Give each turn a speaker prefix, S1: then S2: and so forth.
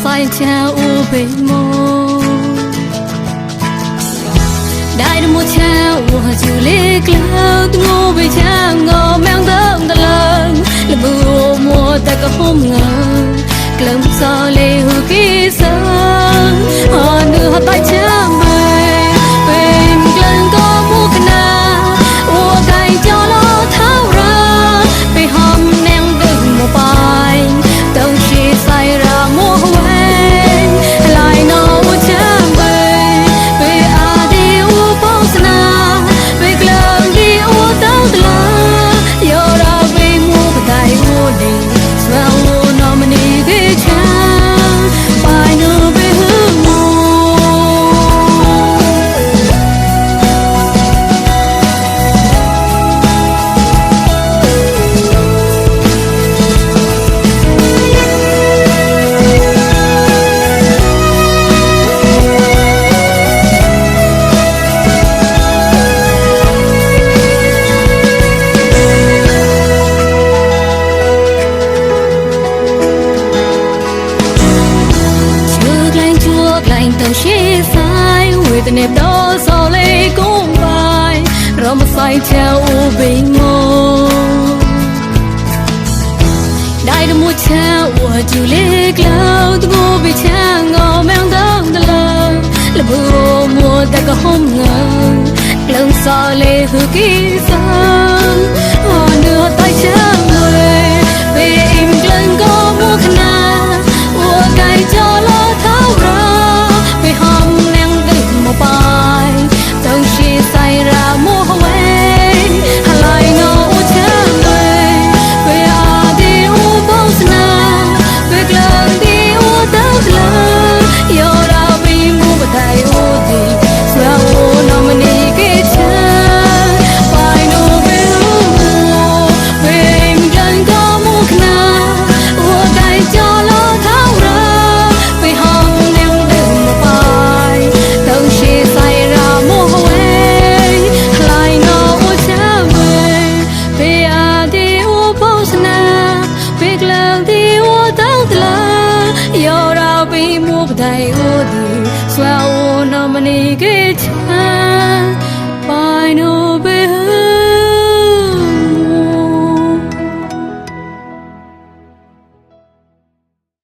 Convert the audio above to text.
S1: sai cha u be mo dai de mo cha u ha ju le cloud ngo be cha ngo mang thong ta lang le bu mo ta ka hom nga klem sa le hu ki sa ha nu ha tai cha mai ben klan ko mu kana u kai cho lo thao ra be hom nang de mo pai tong shi sai ra mo wen lai no cha mai be a de u po sana be klan di u tao la yo ra be mu ba dai mo de swa u no mani ge cha pai no be hu mo tao she sai with an do so le cũng vai rom sai theo bình mo dai de mu cha wa ju le cloud go be cha ngo mang dong da la le bu mo ta ka hom nga lăng sa le hu ki sa ho nu tai cha người về im lăng go mu khna wa kai cho lo thao ra hom nang de mo pai tong shi sai ra mo wen halai no cha mai we are the u boss na we glad the u dau la yo ra bi mu ba dai u di swa u no mani ke cha pai no be u we im gan ko mu khna u dai cho lo thao ra we hom nang de mo pai tong shi sai ra mo wen halai no cha mai be a de u boss na be glad the u dau la yo ra bi mu ba dai u di swa u no mani ke cha